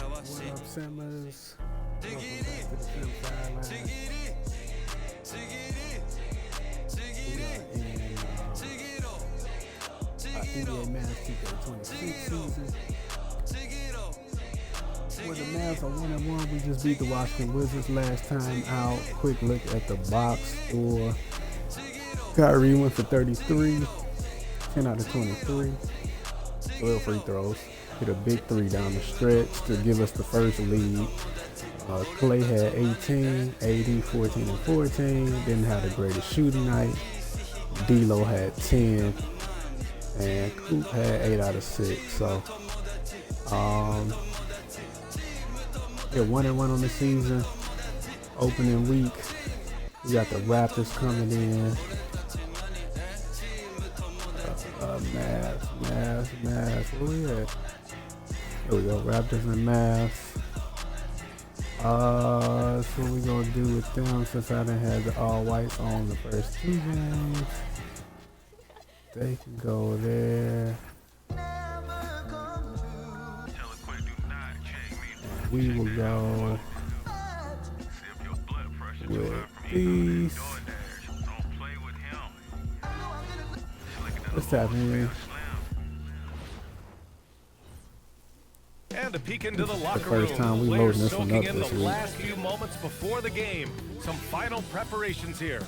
What up, Simmers? Welcome back to the Film Sideline. We are in NBA Mavs 2K26 season. Where the Mavs are 1-1, we just beat the Washington Wizards last time out. Quick look at the box score. Kyrie went for 33, 10 out of 23, 12 free throws. Hit a big three down the stretch to give us the first lead. Klay had 18, 80, 14, and 14. Didn't have the greatest shooting night. D'Lo had 10, and Coop had 8 out of 6. So, yeah, 1-1 on the season. Opening week, we got the Raptors coming in. Mavs. Where we at? Here we go, Raptors and Mavs. So what we gonna do with them since I done had the all whites on the first two games. They can go there. And we will go with these. What's happening? And a peek into the locker first room. time we Players loading this one soaking up in this the week. last few moments before the game. Some final preparations here.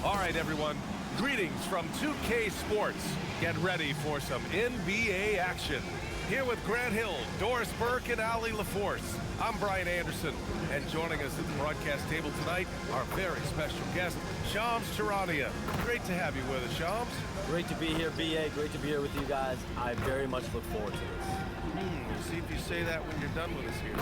All right, everyone. Greetings from 2K Sports. Get ready for some NBA action. Here with Grant Hill, Doris Burke, and Ali LaForce. I'm Brian Anderson, and joining us at the broadcast table tonight, our very special guest, Shams Charania. Great to have you with us, Shams. Great to be here, BA. Great to be here with you guys. I very much look forward to this. We'll see if you say that when you're done with us here.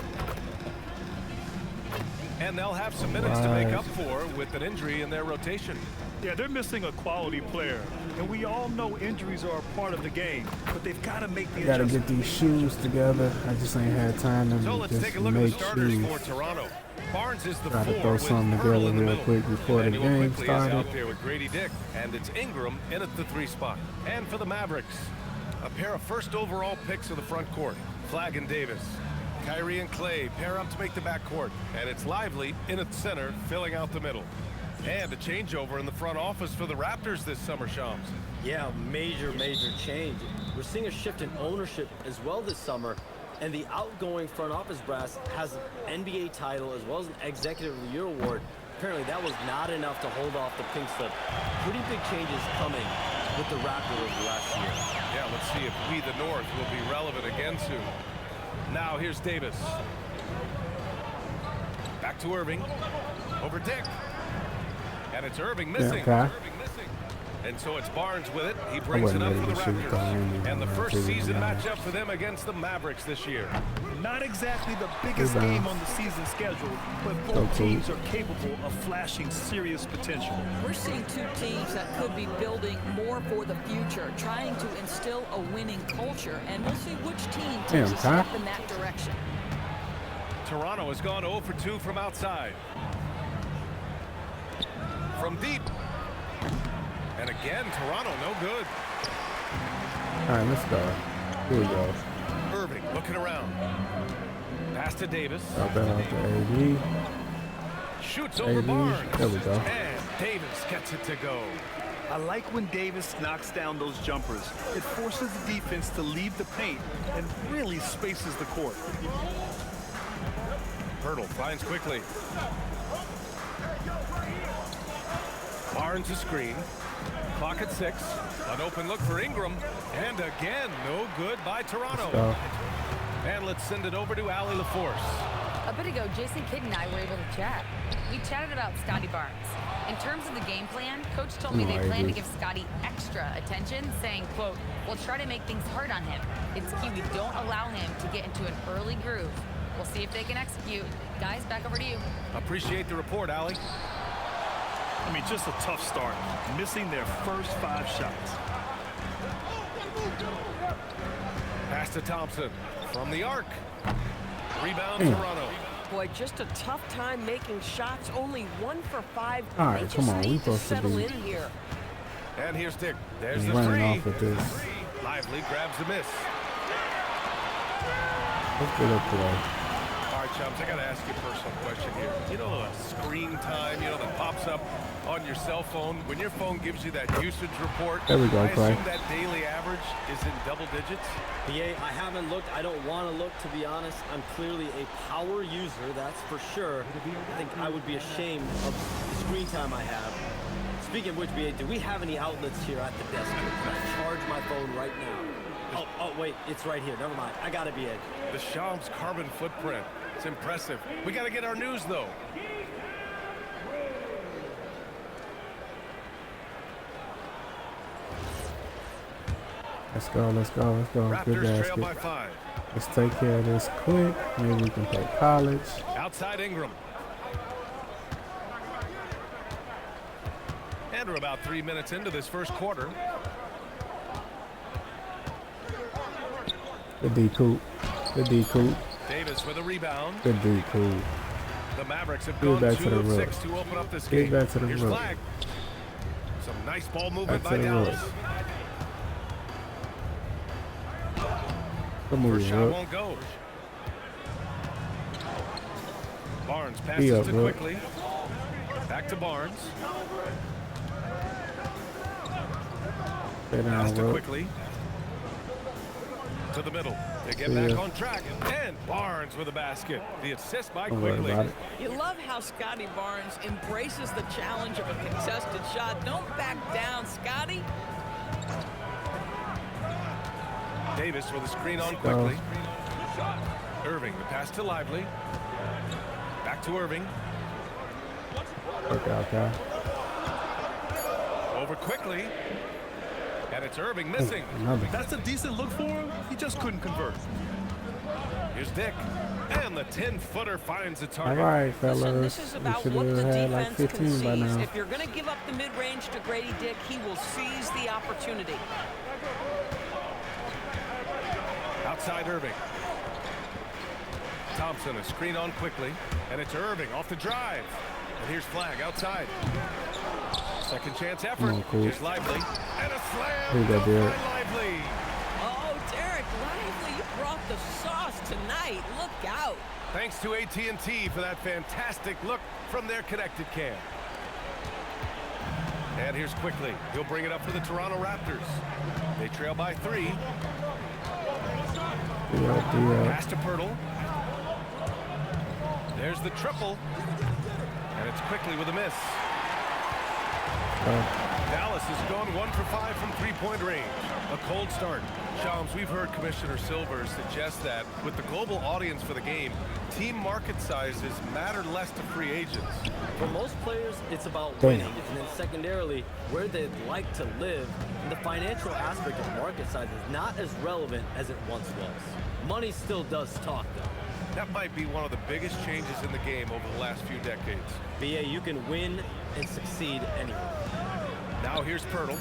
And they'll have some minutes to make up for with an injury in their rotation. Yeah, they're missing a quality player. And we all know injuries are a part of the game, but they've got to make the Gotta adjustment. get these shoes together. I just ain't had time to So let's just take a look at the make starters shoes. for Toronto. Barnes is the Try to 4 throw with something Hurdle together in the real middle. quick before the Emmanuel game quickly is started. out there with Grady Dick, and it's Ingram in at the 3 spot. And for the Mavericks, a pair of first overall picks of the front court, Flagg and Davis. Kyrie and Klay pair up to make the backcourt, and it's Lively in at center, filling out the middle. And a changeover in the front office for the Raptors this summer, Shams. Yeah, major change. We're seeing a shift in ownership as well this summer, and the outgoing front office brass has an NBA title as well as an Executive of the Year award. Apparently that was not enough to hold off the pink slip. Pretty big changes coming with the Raptors last year. Yeah, let's see if we, the North, will be relevant again soon. Now here's Davis. Back to Irving. Over Dick. And it's Irving missing. Yeah, okay. Irving missing. And so it's Barnes with it. He brings it wasn't up ready for the to shoot the Raptors. And the first Raptors. season matchup for them against the Mavericks this year. Not exactly the biggest Rebound. game on the season schedule, but both teams are capable of flashing serious potential. We're seeing two teams that could be building more for the future, trying to instill a winning culture, and we'll see which team takes a step in that direction. Toronto has gone 0 for 2 from outside. From deep. And again, Toronto, no good. All right, let's go. Here we go. Irving looking around. Pass to Davis. Drop that off to AD. Shoots over AD. Barnes. There we go. And Davis gets it to go. I like when Davis knocks down those jumpers. It forces the defense to leave the paint and really spaces the court. Hurdle finds quickly. Barnes a screen. Clock at 6. An open look for Ingram. And again, no good by Toronto. Go. And let's send it over to Ali LaForce. A bit ago, Jason Kidd and I were able to chat. We chatted about Scotty Barnes. In terms of the game plan, Coach told me they plan to give Scotty extra attention, saying, quote, "We'll try to make things hard on him. It's key we don't allow him to get into an early groove. We'll see if they can execute." Guys, back over to you. Appreciate the report, Ali. I mean, just a tough start, missing their first 5 shots. Pass to Thompson from the arc. Rebound Toronto. Boy, just a tough time making shots. Only 1 for 5. All right, They just come on, we need to supposed to settle be in here. And here's Dick. There's the running three. off with this. Lively grabs the miss. Let's get up today. All right, chums, I got to ask you a personal question here. You know the screen time, that pops up on your cell phone when your phone gives you that usage report? There we go, I Clay. assume that daily average is in double digits? BA, I haven't looked. I don't want to look, to be honest. I'm clearly a power user, that's for sure. I think I would be ashamed of the screen time I have. Speaking of which, BA, do we have any outlets here at the desk? Can I charge my phone right now? Oh, wait, it's right here. Never mind. I got it, BA. The Shams carbon footprint. It's impressive. We got to get our news, though. Let's go, let's go, let's go. Good Raptors trail by basket. 5. Let's take care of this quick. Maybe we can play college. Outside Ingram. And we're about 3 minutes into this first quarter. Good D Coop. Good D Coop. Davis with a rebound. Good D Coop. The Mavericks have Get gone back to 2 the of rook. 6 to open up this Get game. back to the Here's rook. Flagg. Some nice ball movement Back by to the Dallas. rook. Good First move, shot Rook. won't go. Barnes Be passes up, to Rook. quickly. Back to Barnes. Stay Pass down, to Rook. quickly. To the middle. They get See back ya. on track. And Barnes with a basket. The assist by Don't worry quickly. about it. You love how Scotty Barnes embraces the challenge of a contested shot. Don't back down, Scotty. Davis with a screen on Go. quickly. Irving, the pass to Lively. Back to Irving. Work out, Kyle. Over quickly. And it's Irving missing. Another. That's a decent look for him. He just couldn't convert. Here's Dick. And the 10-footer finds the All target. right, Listen, fellas. this is We about should what the have had like defense 15 by concedes. now. If you're going to give up the mid-range to Grady Dick, he will seize the opportunity. Outside Irving. Thompson, a screen on quickly. And it's Irving off the drive. And here's Flagg outside. Second chance effort. Come on, Coop. Here's Lively. And a slam Who got there? by Lively. Oh, Derek Lively, you brought the sauce tonight. Look out. Thanks to AT&T for that fantastic look from their connected cam. And here's quickly. He'll bring it up for the Toronto Raptors. They trail by 3. Pass to Pirtle. There's the triple. And it's quickly with a miss. Dallas has gone 1 for 5 from three-point range. A cold start. Shams, we've heard Commissioner Silver suggest that with the global audience for the game, team market sizes matter less to free agents. For most players, it's about Damn. winning, and then secondarily, where they'd like to live. And the financial aspect of market size is not as relevant as it once was. Money still does talk, though. That might be one of the biggest changes in the game over the last few decades. BA, you can win and succeed anywhere. Now here's Pirtle.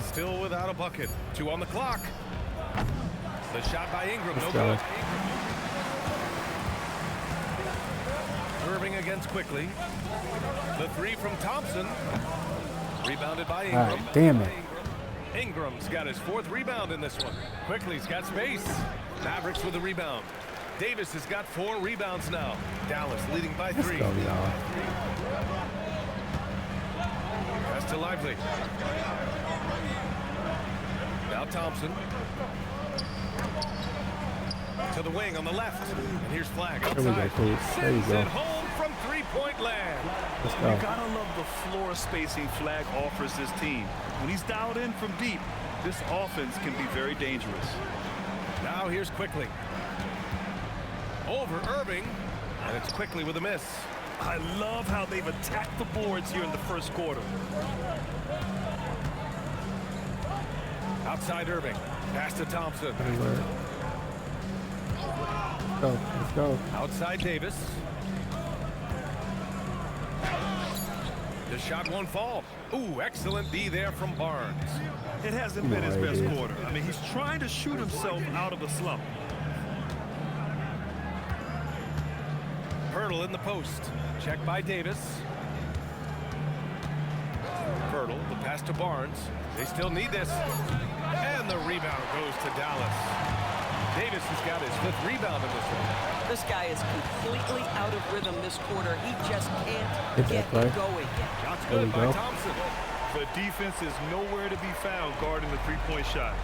Still without a bucket. 2 on the clock. The shot by Ingram, no Let's go. good. Irving against quickly. The 3 from Thompson. Rebounded by All Ingram. right, damn it. Ingram's got his 4th rebound in this one. Quickly's got space. Mavericks with the rebound. Davis has got 4 rebounds now. Dallas leading by 3. Let's go, y'all. Pass to Lively. Now Thompson. To the wing on the left. And here's Flagg There we go, outside. Coop. There you Sends go. it home from three-point land. Let's You go. gotta love the floor spacing Flagg offers this team. When he's dialed in from deep, this offense can be very dangerous. Now here's quickly. Over Irving. And it's quickly with a miss. I love how they've attacked the boards here in the first quarter. Outside Irving. Pass to Thompson. Let's go. Let's go. Outside Davis. The shot won't fall. Ooh, excellent D there from Barnes. It hasn't been his Come on, best AD. quarter. I mean, he's trying to shoot himself out of a slump. Pirtle in the post. Check by Davis. Pirtle, the pass to Barnes. They still need this. And the rebound goes to Dallas. Davis has got his 5th rebound in this one. This guy is completely out of rhythm this quarter. He just can't get play. going. Shots There good we by go. Thompson. The defense is nowhere to be found guarding the three-point shot.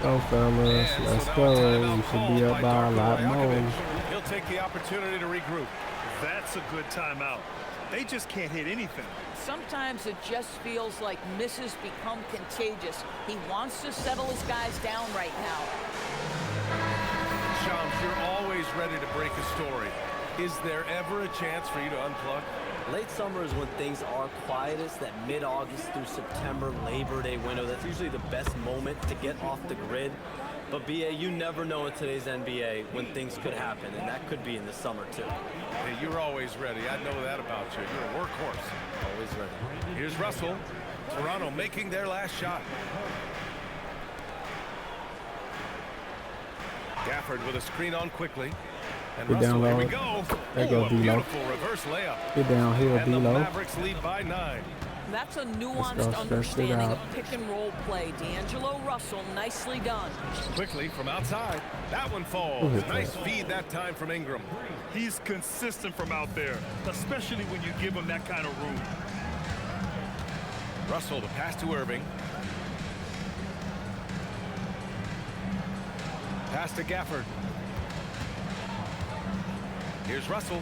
Go, fellas. And Let's so now go. a We timeout should called be up by a lot more. Rajakovic. He'll take the opportunity to regroup. That's a good timeout. They just can't hit anything. Sometimes it just feels like misses become contagious. He wants to settle his guys down right now. Shams, you're always ready to break a story. Is there ever a chance for you to unplug? Late summer is when things are quietest, that mid-August through September, Labor Day window. That's usually the best moment to get off the grid. But, BA, you never know in today's NBA when things could happen, and that could be in the summer, too. Hey, you're always ready. I know that about you. You're a workhorse. Always ready. Here's Russell. Toronto making their last shot. Gafford with a screen on quickly. And Get Russell, down here low. we go. There you go, a D-Lo. beautiful reverse layup. Get down here, And the D-Lo. Mavericks lead by 9. That's a Let's nuanced go, stretch it understanding out. of pick-and-roll play. D'Angelo Russell, nicely done. Quickly from outside. That one falls. Who hit Nice that? feed that time from Ingram. He's consistent from out there, especially when you give him that kind of room. Russell, the pass to Irving. Pass to Gafford. Here's Russell.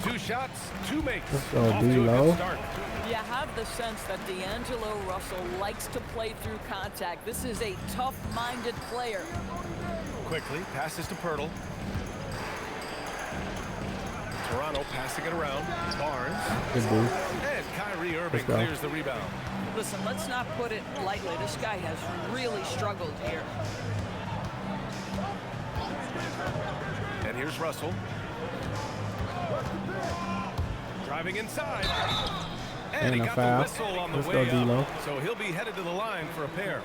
Two shots, 2 makes. Let's go, Off to a D-Lo. good start. You have the sense that D'Angelo Russell likes to play through contact. This is a tough-minded player. Quickly, passes to Pirtle. Toronto passing it around. Barnes. Good dude. And Kyrie Irving Let's go. clears the rebound. Listen, let's not put it lightly. This guy has really struggled here. And here's Russell. Driving inside. And he And a got foul. the whistle on the Let's way go, D-Lo. up. So he'll be headed to the line for a pair.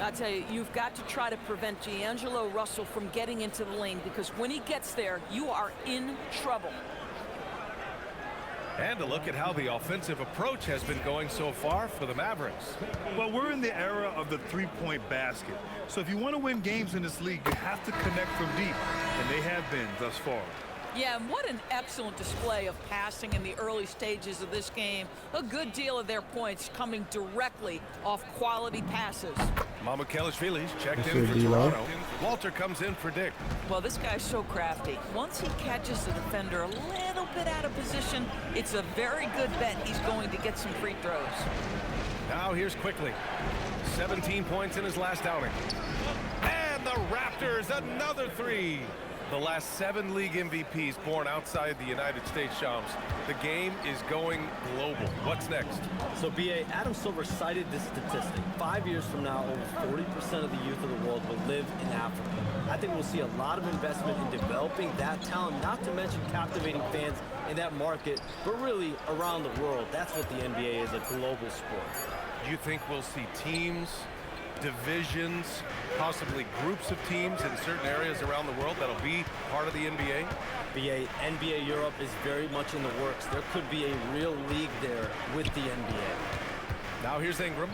I tell you, you've got to try to prevent D'Angelo Russell from getting into the lane, because when he gets there, you are in trouble. And a look at how the offensive approach has been going so far for the Mavericks. Well, we're in the era of the three-point basket. So if you want to win games in this league, you have to connect from deep. And they have been thus far. Yeah, and what an excellent display of passing in the early stages of this game. A good deal of their points coming directly off quality passes. Mamukelashvili's checked That's in it, for D-Lo. Toronto. Walter comes in for Dick. Well, this guy's so crafty. Once he catches the defender a little bit out of position, it's a very good bet he's going to get some free throws. Now here's Quickly. 17 points in his last outing. And the Raptors, another 3. The last 7 league MVPs born outside the United States, Shams. The game is going global. What's next? So, BA, Adam Silver cited this statistic. 5 years from now, over 40% of the youth of the world will live in Africa. I think we'll see a lot of investment in developing that talent, not to mention captivating fans in that market, but really around the world. That's what the NBA is, a global sport. Do you think we'll see teams, divisions, possibly groups of teams in certain areas around the world that'll be part of the NBA? BA, NBA Europe is very much in the works. There could be a real league there with the NBA. Now here's Ingram.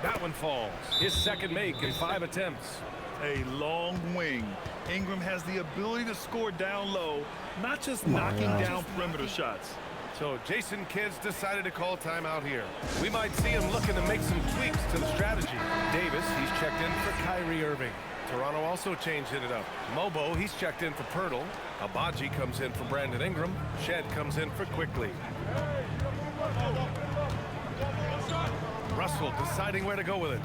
That one falls. His second make in 5 attempts. A long wing. Ingram has the ability to score down low, not just knocking down perimeter shots. So Jason Kidd's decided to call timeout here. We might see him looking to make some tweaks to the strategy. Davis, he's checked in for Kyrie Irving. Toronto also changed it up. Mobo, he's checked in for Pirtle. Abaji comes in for Brandon Ingram. Shed comes in for Quickly. Russell deciding where to go with it.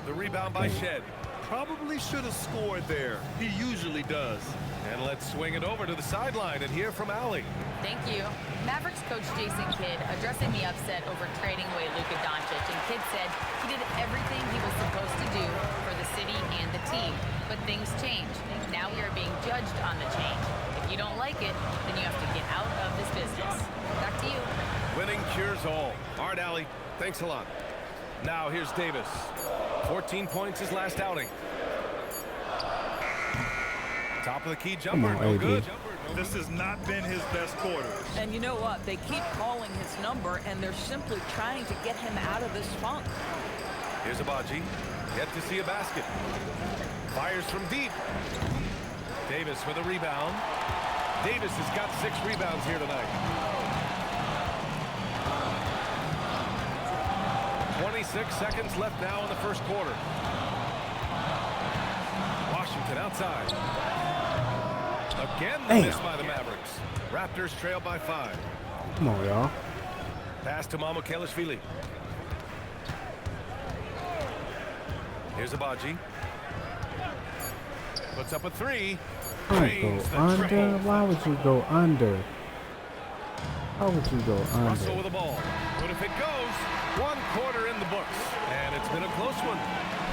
The rebound by Shed. Probably should have scored there. He usually does. And let's swing it over to the sideline and hear from Allie. Thank you. Mavericks coach Jason Kidd addressing the upset over trading away Luka Doncic, and Kidd said he did everything he was supposed to do for the city and the team. But things changed. Now we are being judged on the change. If you don't like it, then you have to get out of this business. Back to you. Winning cures all. All right, Allie. Thanks a lot. Now here's Davis. 14 points his last outing. Top of the key jumper, Come on, no AD. good. This has not been his best quarter. And you know what? They keep calling his number, and they're simply trying to get him out of this funk. Here's Abaji. Yet to see a basket. Fires from deep. Davis with a rebound. Davis has got 6 rebounds here tonight. 26 seconds left now in the first quarter. Washington outside. Again, the miss by the Mavericks. Raptors trail by 5. Come on, y'all. Pass to Mamukelashvili. Here's Abaji. Puts up a 3. Don't go under. Why would you go under? Why would you go Russell under? with the ball. But if it goes, 1 quarter in the books. And it's been a close one.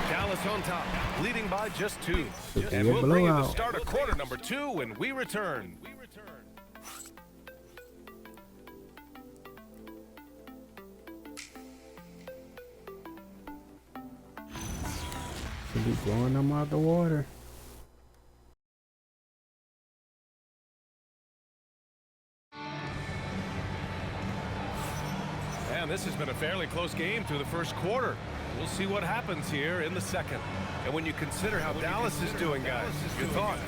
Dallas on top, leading by just 2. And we'll bring you the start of quarter number 2 when we return. Should be blowing them out the water. And this has been a fairly close game through the first quarter. We'll see what happens here in the second. And when you consider how Dallas is doing, guys, your thoughts?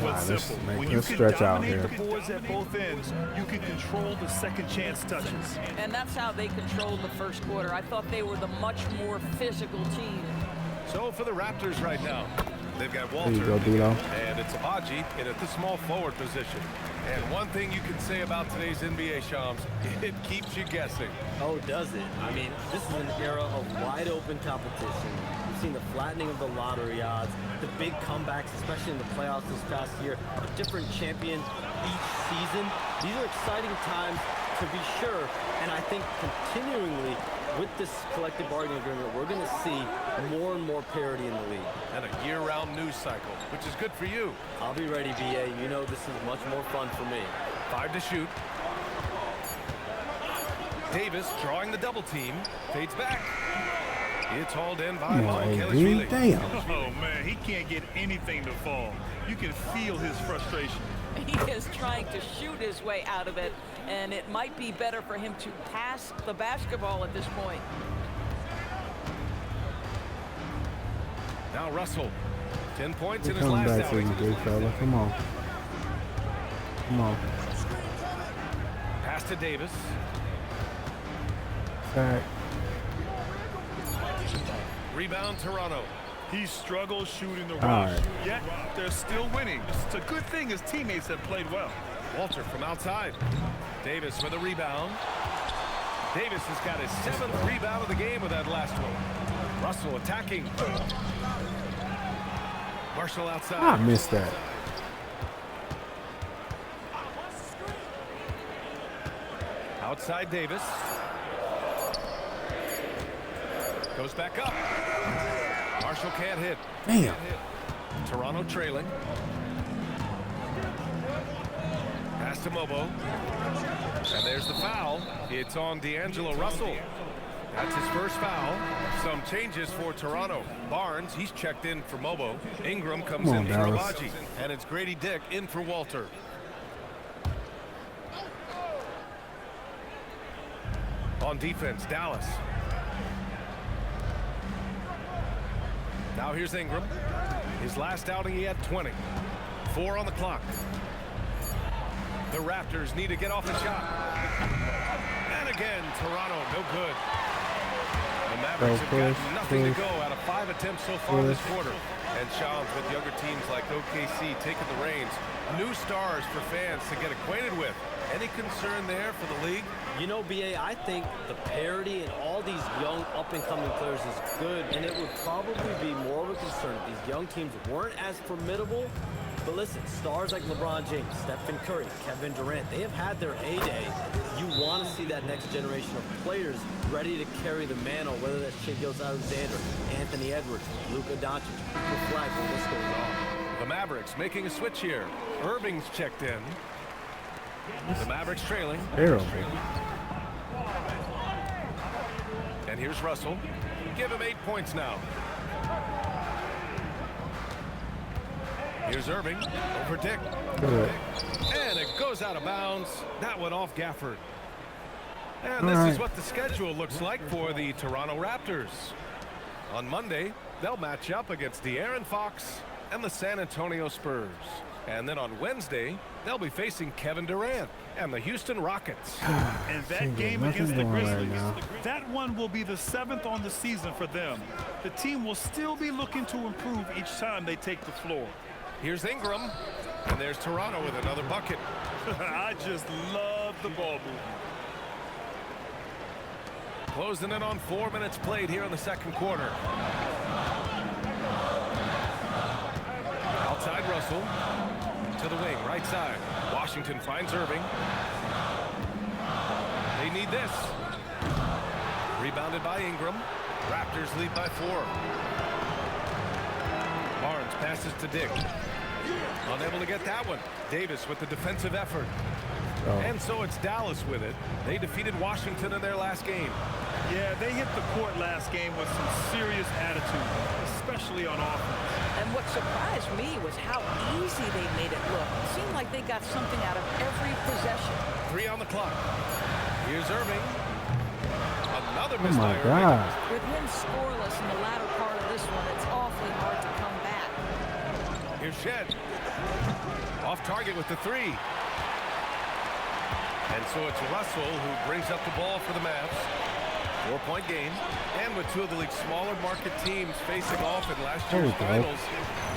Well, it's simple. When you can dominate the boards at both ends, you can control the second chance touches. And that's how they controlled the first quarter. I thought they were the much more physical team. So for the Raptors right now, they've got Walter, There you go, D'Lo. and it's Abaji in at the small forward position. And one thing you can say about today's NBA, Shams, it keeps you guessing. Oh, does it? I mean, this is an era of wide open competition. We've seen the flattening of the lottery odds, the big comebacks, especially in the playoffs this past year, a different champion each season. These are exciting times to be sure, and I think continually with this collective bargaining agreement, we're going to see more and more parity in the league. And a year-round news cycle, which is good for you. I'll be ready, BA. You know this is much more fun for me. 5 to shoot. Davis drawing the double team. Fades back. It's hauled in by Mamukelashvili. Damn. Oh, man, he can't get anything to fall. You can feel his frustration. He is trying to shoot his way out of it, and it might be better for him to pass the basketball at this point. Now Russell. 10 points in We're his coming last back to you, outing. big fella. Come on. Come on. Pass to Davis. Back. Rebound Toronto. He struggles shooting the All rush, right. yet they're still winning. It's a good thing his teammates have played well. Walter from outside. Davis with a rebound. Davis has got his 7th rebound of the game with that last one. Russell attacking. Marshall outside. I missed that. Outside Davis. Goes back up. Marshall can't hit. Damn. Toronto trailing. Pass to Mobo. And there's the foul. It's on D'Angelo Russell. That's his first foul. Some changes for Toronto. Barnes, he's checked in for Mobo. Ingram comes Come on, in for Dallas. Abaji. And it's Grady Dick in for Walter. On defense, Dallas. Now here's Ingram. His last outing, he had 20. 4 on the clock. The Raptors need to get off a shot. And again, Toronto, no good. The Mavericks have got nothing to go out of 5 attempts so far this quarter. And Shams, with younger teams like OKC taking the reins, new stars for fans to get acquainted with. Any concern there for the league? You know, BA, I think the parity in all these young up-and-coming players is good, and it would probably be more of a concern if these young teams weren't as formidable. But listen, stars like LeBron James, Stephen Curry, Kevin Durant, they have had their heyday. You want to see that next generation of players ready to carry the mantle, whether that's Shai Gilgeous-Alexander, Anthony Edwards, Luka Doncic, Cooper Flagg, the list goes on. The Mavericks making a switch here. Irving's checked in. The Mavericks trailing. Terrible. And here's Russell. Give him 8 points now. Here's Irving over Dick. Good. And it goes out of bounds. That went off Gafford. And this is what the schedule looks like for the Toronto Raptors. On Monday, they'll match up against De'Aaron Fox and the San Antonio Spurs. And then on Wednesday, they'll be facing Kevin Durant and the Houston Rockets. And that game against the Grizzlies, that one will be the 7th on the season for them. The team will still be looking to improve each time they take the floor. Here's Ingram, and there's Toronto with another bucket. I just love the ball movement. Closing in on 4 minutes played here in the second quarter. Outside Russell to the wing, right side. Washington finds Irving. They need this. Rebounded by Ingram. Raptors lead by 4. Barnes passes to Dick. Unable to get that one. Davis with the defensive effort. And so it's Dallas with it. They defeated Washington in their last game. Yeah, they hit the court last game with some serious attitude, especially on offense. And what surprised me was how easy they made it look. It seemed like they got something out of every possession. 3 on the clock. Here's Irving. Another Oh miss my by Irving. God. With him scoreless in the latter part of this one, it's awfully hard to come back. Here's Shed. Off target with the 3. And so it's Russell who brings up the ball for the Mavs. 4-point game. And with 2 of the league's smaller market teams facing off in last year's finals.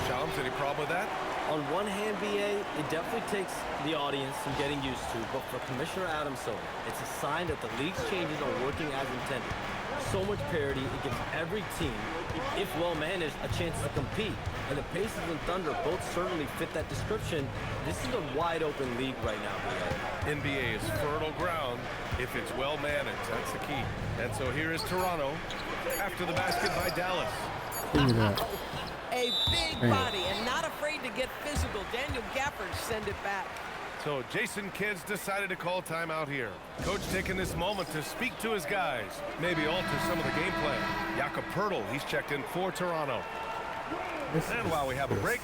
Shams, any problem with that? On one hand, BA, it definitely takes the audience some getting used to, but for Commissioner Adamson, it's a sign that the league's changes are working as intended. So much parity, it gives every team, if well managed, a chance to compete. And the Pacers and Thunder both certainly fit that description. This is a wide open league right now, BA. NBA is fertile ground if it's well managed. That's the key. And so here is Toronto after the basket by Dallas. Look at that. A big body and not afraid to get physical. Daniel Gafford send it back. So Jason Kidd's decided to call timeout here. Coach taking this moment to speak to his guys. Maybe alter some of the game plan. Jakob Poeltl, he's checked in for Toronto. And while we have a break,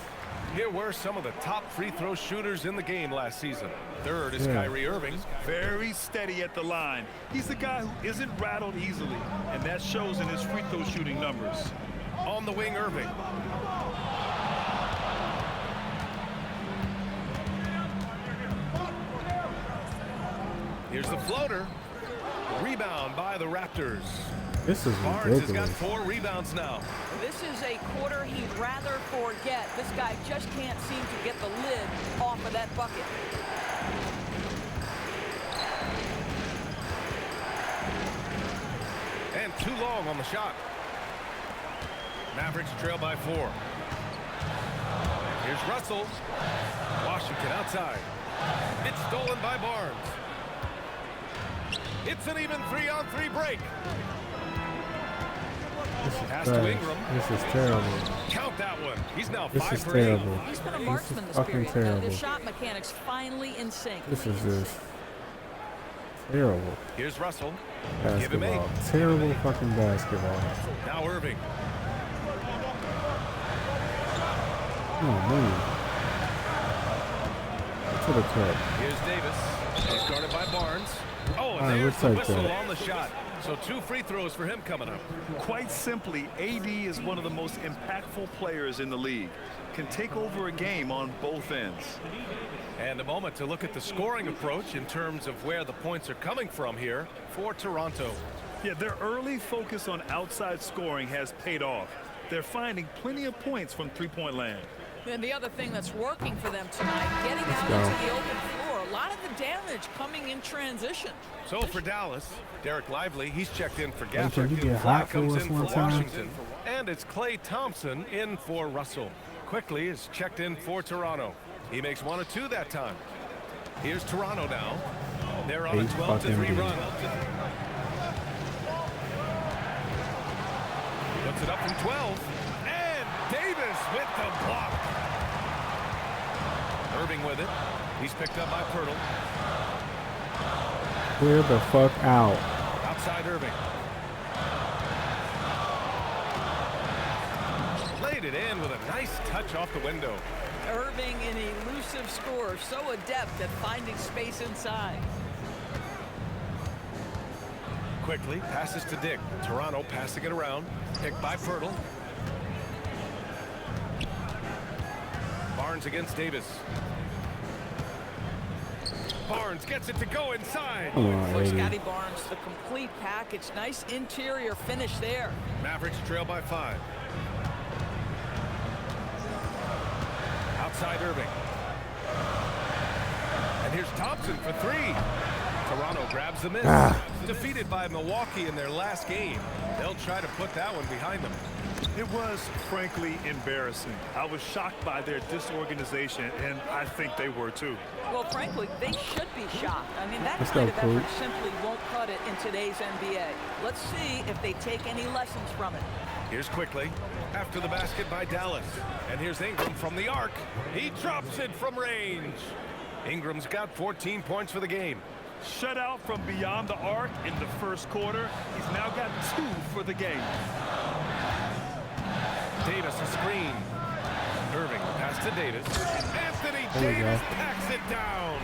here were some of the top free throw shooters in the game last season. Third is Kyrie Irving. Very steady at the line. He's the guy who isn't rattled easily, and that shows in his free throw shooting numbers. On the wing, Irving. Here's the floater. Rebound by the Raptors. This is Barnes has got ridiculous. 4 rebounds now. This is a quarter he'd rather forget. This guy just can't seem to get the lid off of that bucket. And too long on the shot. Mavericks trail by 4. Here's Russell. Washington outside. It's stolen by Barnes. It's an even 3-on-3 break. Pass to Ingram. This is terrible. Count that one. He's now This 5 is for 8. terrible. He's been a This marksman is this fucking period. terrible. The shot mechanics finally in sync. This is just terrible Here's Russell. Give him 8. basketball. Terrible fucking basketball. Now Irving. Oh man. To the cut. Here's Davis. He's guarded by Barnes. Oh, and All right, there's the we'll take whistle that. on the shot. So 2 free throws for him coming up. Quite simply, AD is one of the most impactful players in the league. Can take over a game on both ends. And a moment to look at the scoring approach in terms of where the points are coming from here for Toronto. Yeah, their early focus on outside scoring has paid off. They're finding plenty of points from three-point land. And the other thing that's working for them tonight, getting out go. into the open floor. A lot of the damage coming in transition. So for Dallas, Derek Lively, he's checked in for Hey, can Gafford. you get Flagg hot for comes us in one for time? Washington. And it's Klay Thompson in for Russell. Quickly is checked in for Toronto. He makes 1 or 2 that time. Here's Toronto now. They're on a 12-3 run. Puts it up from 12. And Davis with the block. Irving with it. He's picked up by Poeltl. Clear the fuck out. Outside Irving. Laid laid it in with a nice touch off the window. Irving, an elusive scorer, so adept at finding space inside. Quickly passes to Dick. Toronto passing it around. Picked by Pirtle. Barnes against Davis. Barnes gets it to go inside. For Scotty Barnes, the complete package. Nice interior finish there. Mavericks trail by 5. Outside Irving. And here's Thompson for 3. Toronto grabs the miss. Defeated by Milwaukee in their last game. They'll try to put that one behind them. It was, frankly, embarrassing. I was shocked by their disorganization, and I think they were too. Well, frankly, they should be shocked. I mean, that kind of effort simply won't cut it in today's NBA. Let's see if they take any lessons from it. Here's Quickly. After the basket by Dallas. And here's Ingram from the arc. He drops it from range. Ingram's got 14 points for the game. Shut out from beyond the arc in the first quarter. He's now got 2 for the game. Davis a screen. Irving pass to Davis. Anthony Davis packs it down.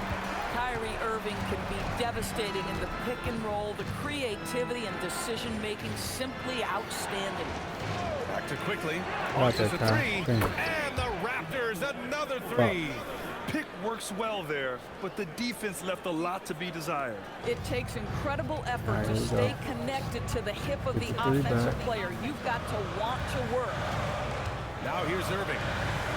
Kyrie Irving can be devastating in the pick and roll. The creativity and decision making simply outstanding. Back to Quickly. Launches a 3. And the Raptors another 3. Pick works well there, but the defense left a lot to be desired. It takes incredible effort to stay connected to the hip of the offensive player. You've got to want to work. Now here's Irving.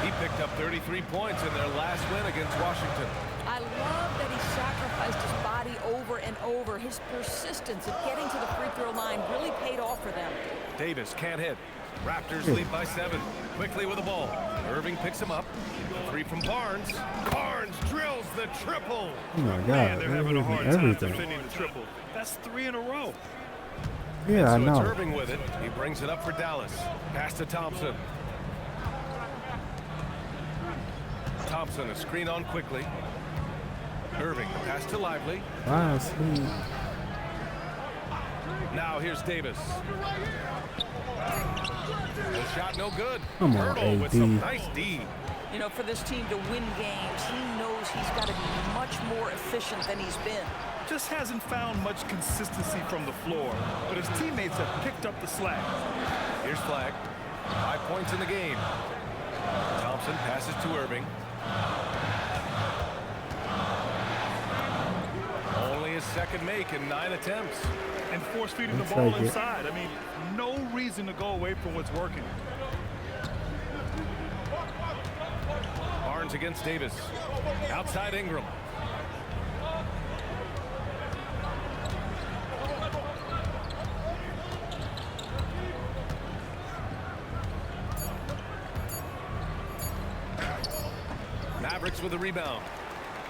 He picked up 33 points in their last win against Washington. I love that he sacrificed his body over and over. His persistence at getting to the free throw line really paid off for them. Davis can't hit. Raptors lead by 7. Quickly with the ball. Irving picks him up. 3 from Barnes. Barnes drills the triple. Oh my God, man, they're having a hard time defending the triple. That's 3 in a row. Yeah, so I know. It's Irving with it. He brings it up for Dallas. Pass to Thompson. Thompson a screen on Quickly. Irving pass to Lively. Now here's Davis. The shot no good. Pirtle with some nice D. You know, for this team to win games, he knows he's got to be much more efficient than he's been. Just hasn't found much consistency from the floor, but his teammates have picked up the slack. Here's Flagg. 5 points in the game. Thompson passes to Irving. Only his second make in 9 attempts. And force feeding the ball inside. I mean, no reason to go away from what's working. Barnes against Davis. Outside Ingram. Mavericks with a rebound.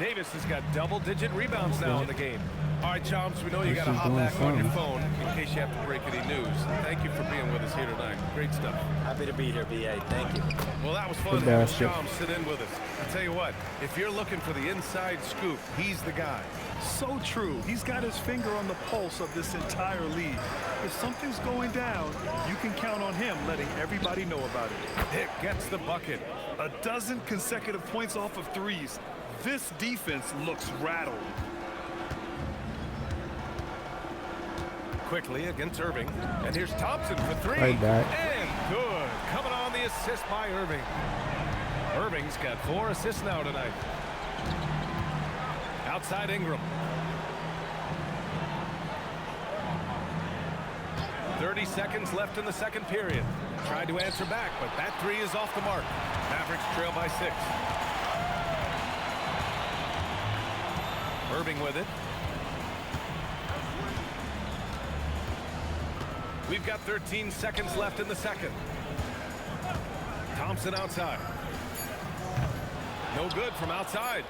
Davis has got double-digit rebounds now in the game. All right, Chomps, we know you got to hop back on your phone in case you have to break any news. Thank you for being with us here tonight. Great stuff. Happy to be here, BA. Thank you. Well, that was fun having Chomps sit in with us. I'll tell you what, if you're looking for the inside scoop, he's the guy. So true. He's got his finger on the pulse of this entire league. If something's going down, you can count on him letting everybody know about it. Dick gets the bucket. 12 consecutive points off of threes. This defense looks rattled. Quickly against Irving. And here's Thompson for 3. Right back. And good. Coming on the assist by Irving. Irving's got 4 assists now tonight. Outside Ingram. 30 seconds left in the second period. Tried to answer back, but that 3 is off the mark. Mavericks trail by 6. Irving with it. We've got 13 seconds left in the second. Thompson outside. No good from outside.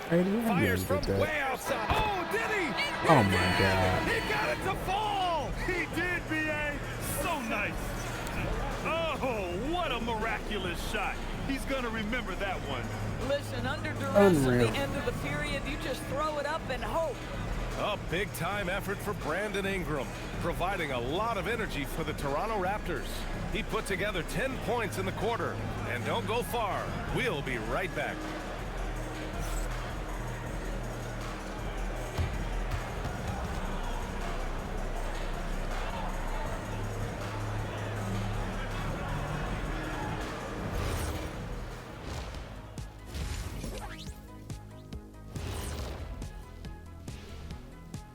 Fires from way outside. Oh, did he? Oh my God. He got it to fall. He did, BA. So nice. Oh, what a miraculous shot. He's going to remember that one. Listen, under duress at the end of the period, you just throw it up and hope. A big-time effort for Brandon Ingram, providing a lot of energy for the Toronto Raptors. He put together 10 points in the quarter. And don't go far. We'll be right back.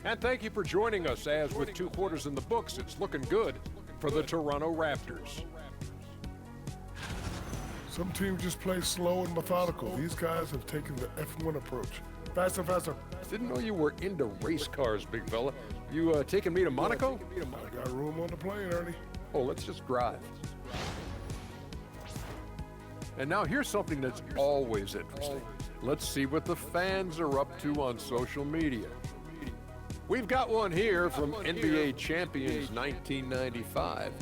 And thank you for joining us, as with 2 quarters in the books, it's looking good for the Toronto Raptors. Some teams just play slow and methodical. These guys have taken the F1 approach. Faster, faster. Didn't know you were into race cars, big fella. You taking me to Monaco? I got room on the plane, Ernie. Oh, let's just drive. And now here's something that's always interesting. Let's see what the fans are up to on social media. We've got one here from NBA champions 1995.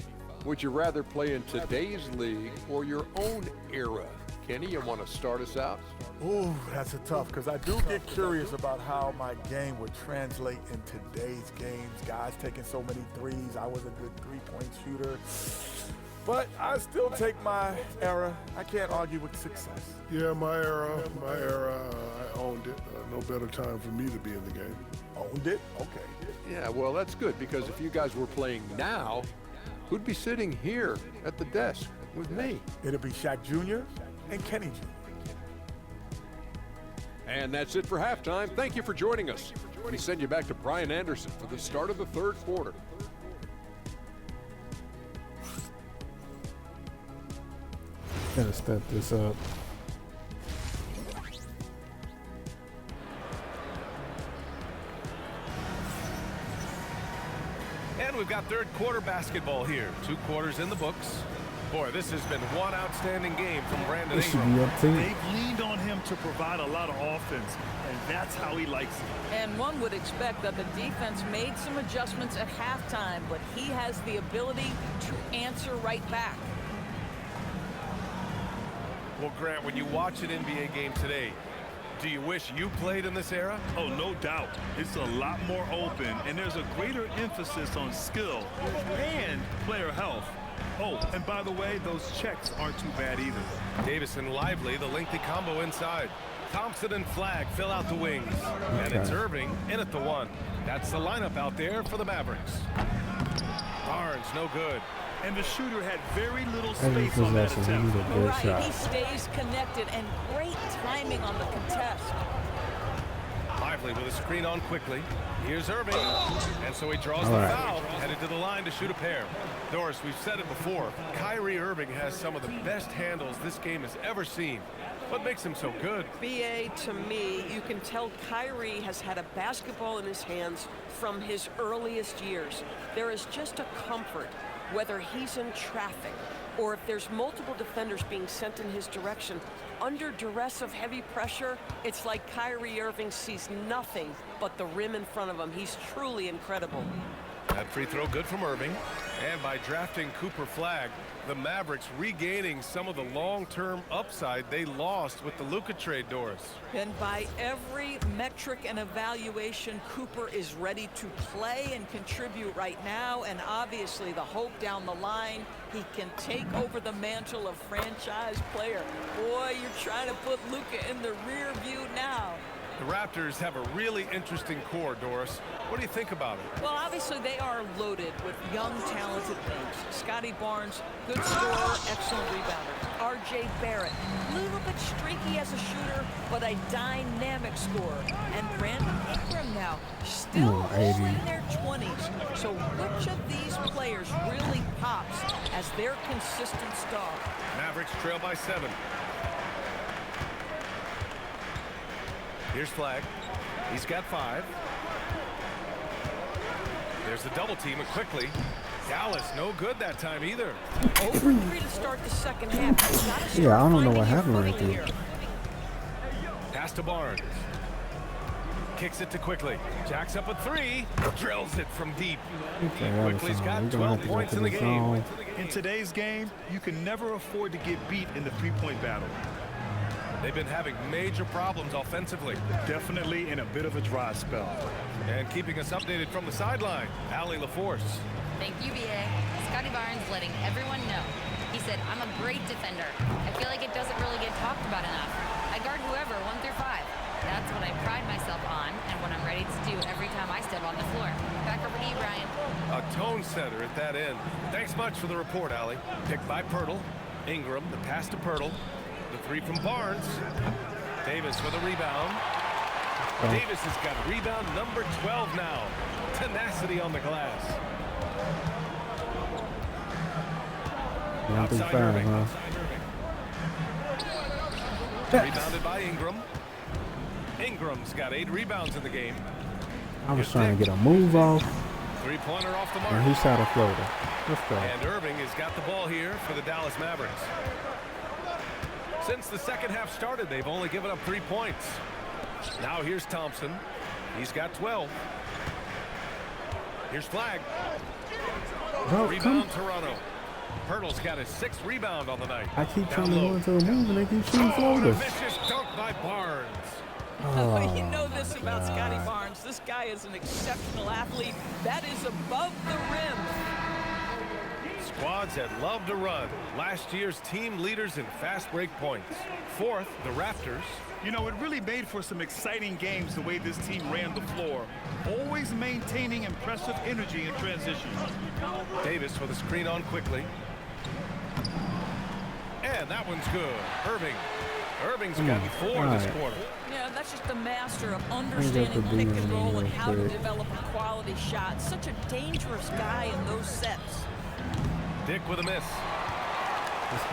Would you rather play in today's league or your own era? Kenny, you want to start us out? Ooh, that's a tough, because I do get curious about how my game would translate in today's games. Guys taking so many threes. I was a good three-point shooter. But I still take my era. I can't argue with success. Yeah, my era, I owned it. No better time for me to be in the game. Owned it? Okay. Yeah, well, that's good, because if you guys were playing now, who'd be sitting here at the desk with me? It'll be Shaq Jr. and Kenny Jr. And that's it for halftime. Thank you for joining us. We send you back to Brian Anderson for the start of the 3rd quarter. Gotta step this up. And we've got 3rd quarter basketball here. 2 quarters in the books. Boy, this has been one outstanding game from Brandon This should Ingram. be up to you. They've leaned on him to provide a lot of offense, and that's how he likes it. And one would expect that the defense made some adjustments at halftime, but he has the ability to answer right back. Well, Grant, when you watch an NBA game today, do you wish you played in this era? Oh, no doubt. It's a lot more open, and there's a greater emphasis on skill and player health. Oh, and by the way, those checks aren't too bad either. Davis and Lively, the lengthy combo inside. Thompson and Flagg fill out the wings. And it's Irving in at the 1. That's the lineup out there for the Mavericks. Barnes, no good. And the shooter had very little space on that attempt. Right, he stays connected, and great timing on the contest. Lively with a screen on quickly. Here's Irving. And so he draws the foul, headed to the line to shoot a pair. Doris, we've said it before, Kyrie Irving has some of the best handles this game has ever seen. What makes him so good? BA, to me, you can tell Kyrie has had a basketball in his hands from his earliest years. There is just a comfort, whether he's in traffic or if there's multiple defenders being sent in his direction. Under duress of heavy pressure, it's like Kyrie Irving sees nothing but the rim in front of him. He's truly incredible. That free throw good from Irving. And by drafting Cooper Flagg, the Mavericks regaining some of the long-term upside they lost with the Luka trade, Doris. And by every metric and evaluation, Cooper is ready to play and contribute right now. And obviously the hope down the line, he can take over the mantle of franchise player. Boy, you're trying to put Luka in the rear view now. The Raptors have a really interesting core, Doris. What do you think about it? Well, obviously they are loaded with young, talented wings. Scotty Barnes, good scorer, excellent rebounder. R.J. Barrett, a little bit streaky as a shooter, but a dynamic scorer. And Brandon Ingram now, still all in their 20s. So which of these players really pops as their consistent star? Mavericks trail by 7. Here's Flagg. He's got 5. There's the double team, and quickly. Dallas, no good that time either. Over 3 to start the second half. Yeah, I don't know what happened right there. Pass to Barnes. Kicks it to Quickly. Jacks up a 3. Drills it from deep. Quickly's got 12 points in the game. In today's game, you can never afford to get beat in the three-point battle. They've been having major problems offensively. Definitely in a bit of a dry spell. And keeping us updated from the sideline, Allie LaForce. Thank you, BA. Scotty Barnes letting everyone know. He said, I'm a great defender. I feel like it doesn't really get talked about enough. I guard whoever, 1 through 5. That's what I pride myself on and what I'm ready to do every time I step on the floor. Back over to you, Brian. A tone setter at that end. Thanks much for the report, Allie. Picked by Pirtle. Ingram, the pass to Pirtle. The 3 from Barnes. Davis with a rebound. Davis has got rebound number 12 now. Tenacity on the glass. Outside Irving. Rebounded by Ingram. Ingram's got 8 rebounds in the game. I was trying to get a move off. 3-pointer off the mark. And he shot a floater. Let's go. And Irving has got the ball here for the Dallas Mavericks. Since the second half started, they've only given up 3 points. Now here's Thompson. He's got 12. Here's Flagg. Rebound Toronto. Pirtle's got his 6th rebound on the night. I keep trying to go into a move and they keep shooting floaters. Vicious dunk by Barnes. Oh, you know this about Scotty Barnes. This guy is an exceptional athlete. That is above the rim. Squads that love to run. Last year's team leaders in fast break points. 4th, the Raptors. You know, it really made for some exciting games the way this team ran the floor. Always maintaining impressive energy in transition. Davis with a screen on quickly. And that one's good. Irving's got 4 this quarter. Yeah, that's just the master of understanding pick and roll and how to develop a quality shot. Such a dangerous guy in those sets. Dick with a miss.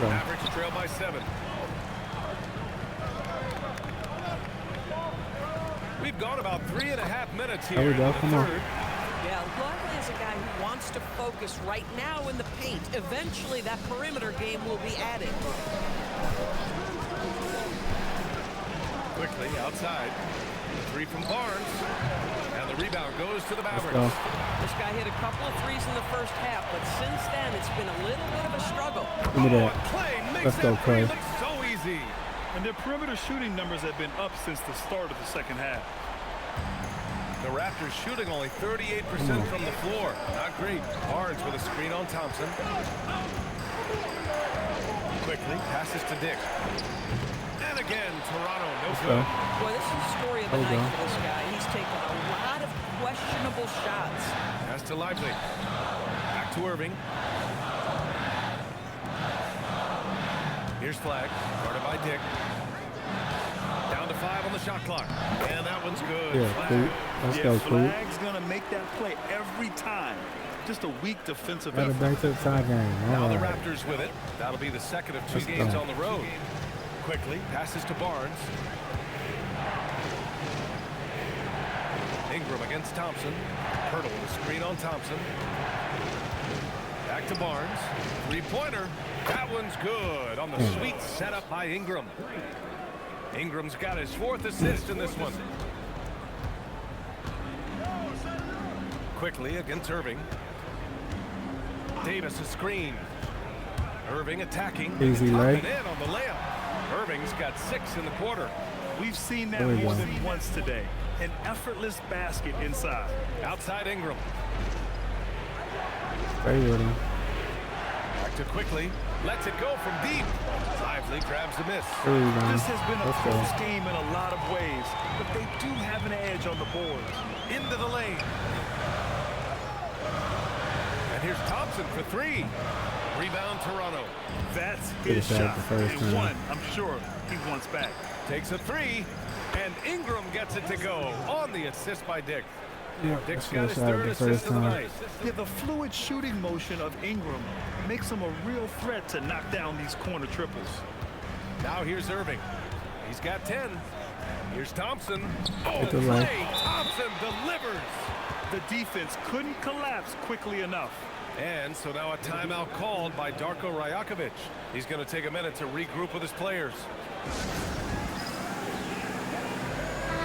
Mavericks trail by 7. We've gone about 3.5 minutes here. There we go. In the Come third. on. Yeah, Luckily is a guy who wants to focus right now in the paint. Eventually, that perimeter game will be added. Quickly outside. 3 from Barnes. And the rebound goes to the Mavericks. This guy hit a couple of threes in the first half, but since then, it's been a little bit of a struggle. Klay makes that three look so easy. And their perimeter shooting numbers have been up since the start of the second half. The Raptors shooting only 38% from the floor. Not great. Barnes with a screen on Thompson. Quickly passes to Dick. And again, Toronto, no good. Boy, this is the story of the night for this guy. He's taken a lot of questionable shots. Pass to Lively. Back to Irving. Here's Flagg, guarded by Dick. Down to 5 on the shot clock. And that one's good. Yeah, Flagg's going to make that play every time. Just a weak defensive effort. Back to the side game. Now the Raptors with it. That'll be the second of 2 games on the road. Quickly, passes to Barnes. Ingram against Thompson. Pirtle with a screen on Thompson. Back to Barnes. 3-pointer. That one's good on the sweet setup by Ingram. Ingram's got his 4th assist in this one. Quickly against Irving. Davis a screen. Irving attacking. Easy leg. In on the layup. Irving's got 6 in the quarter. We've seen that more than once today. An effortless basket inside. Outside Ingram. Stay with him. Back to Quickly. Lets it go from deep. Lively grabs the miss. This has been a close game in a lot of ways, but they do have an edge on the boards. Into the lane. And here's Thompson for 3. Rebound Toronto. That's his shot. And one, I'm sure he wants back. Takes a 3, and Ingram gets it to go on the assist by Dick. Yeah, Dick's got his 3rd assist of the night. Yeah, the fluid shooting motion of Ingram makes him a real threat to knock down these corner triples. Now here's Irving. He's got 10. Here's Thompson. Oh, Klay Thompson delivers. The defense couldn't collapse quickly enough. And so now a timeout called by Darko Rajakovic. He's going to take a minute to regroup with his players.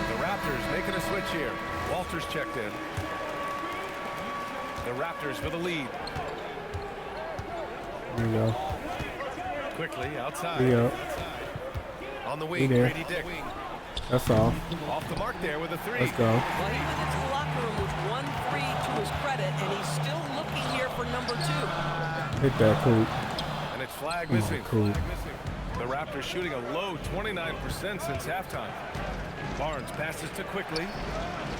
The Raptors making a switch here. Walters checked in. The Raptors for the lead. There you go. Quickly outside. Yeah. On the wing, there. Grady Dick. That's all. Off the mark there with a three. Let's go. Well, he went into the locker room with 1-3 to his credit, and he's still looking here for number 2. Hit that, Coop. And it's Flagg Come on, missing. Coop. The Raptors shooting a low 29% since halftime. Barnes passes to Quickly.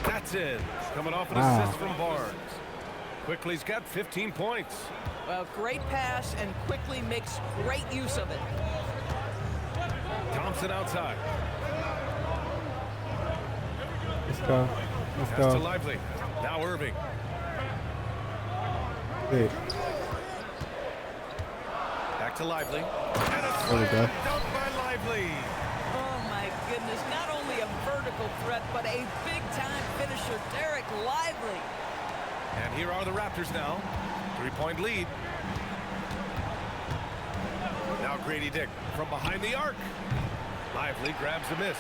That's in. Coming off an assist from Barnes. Quickly's got 15 points. Well, great pass, and Quickly makes great use of it. Thompson outside. Let's go. Let's Pass to go. Lively. Now Irving. Hit. Back to Lively. And a There we go. dunk by Lively. Oh, my goodness. Not only a vertical threat, but a big-time finisher, Derek Lively. And here are the Raptors now. 3-point lead. Now Grady Dick from behind the arc. Lively grabs a miss.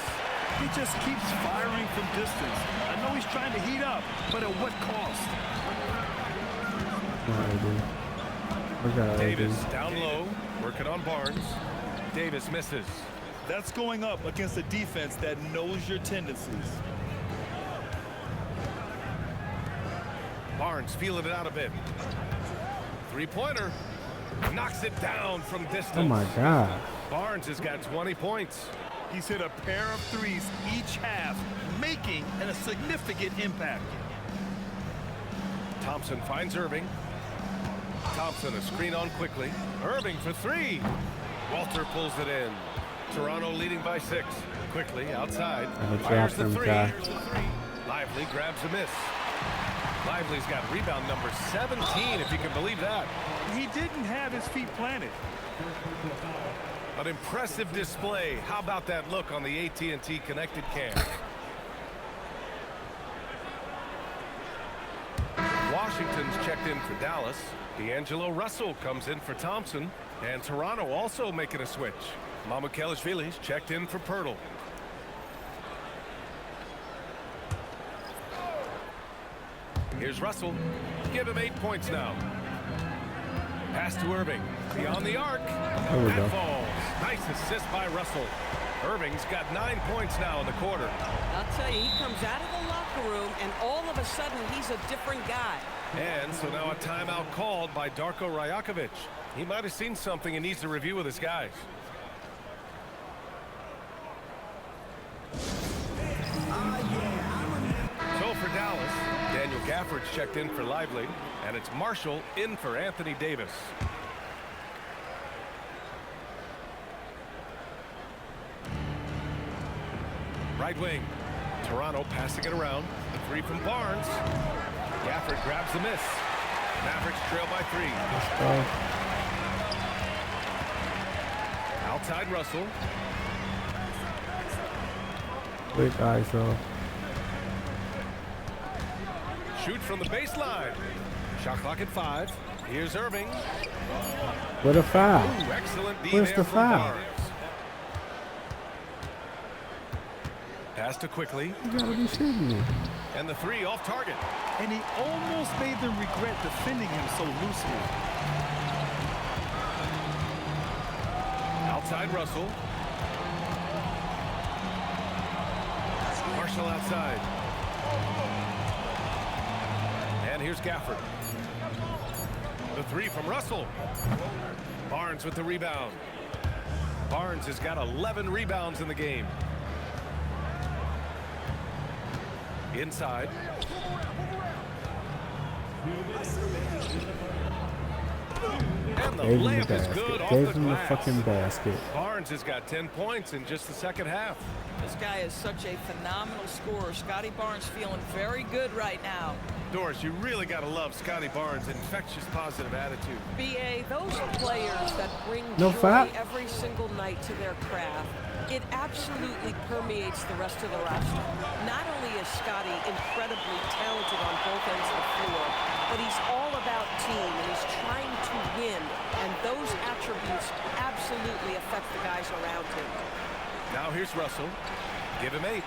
He just keeps firing from distance. I know he's trying to heat up, but at what cost? Davis down low, working on Barnes. Davis misses. That's going up against a defense that knows your tendencies. Barnes feeling it out a bit. Three-pointer. Knocks it down from distance. Oh, my God. Barnes has got 20 points. He's hit a pair of threes each half, making a significant impact. Thompson finds Irving. Thompson a screen on Quickly. Irving for three. Walter pulls it in. Toronto leading by 6. Quickly outside. Fires the three. Lively grabs a miss. Lively's got rebound number 17, if you can believe that. He didn't have his feet planted. An impressive display. How about that look on the AT&T connected cam? Washington's checked in for Dallas. D'Angelo Russell comes in for Thompson. And Toronto also making a switch. Mamukelashvili's checked in for Pirtle. Here's Russell. Give him 8 points now. Pass to Irving. Beyond the arc. That falls. Nice assist by Russell. Irving's got 9 points now in the quarter. I'll tell you, he comes out of the locker room, and all of a sudden, he's a different guy. And so now a timeout called by Darko Rajakovic. He might have seen something and needs to review with his guys. So for Dallas, Daniel Gafford's checked in for Lively, and it's Marshall in for Anthony Davis. Right wing. Toronto passing it around. The three from Barnes. Gafford grabs the miss. Mavericks trail by 3. Outside Russell. Quick ISO. Shoot from the baseline. Shot clock at 5. Here's Irving. What a foul. Ooh, excellent D Where's there the from foul? Barnes. Pass to Quickly. You gotta be shooting me. And the three off target. And he almost made them regret defending him so loosely. Outside Russell. Marshall outside. And here's Gafford. The three from Russell. Barnes with the rebound. Barnes has got 11 rebounds in the game. Inside. And the Gave him the layup is basket. good off Gave the him the glass. fucking basket. Barnes has got 10 points in just the second half. This guy is such a phenomenal scorer. Scotty Barnes feeling very good right now. Doris, you really got to love Scotty Barnes' infectious positive attitude. BA, those players that bring No joy foul. every single night to their craft, it absolutely permeates the rest of the roster. Not only is Scotty incredibly talented on both ends of the floor, but he's all about team, and he's trying to win, and those attributes absolutely affect the guys around him. Now here's Russell. Give him 8.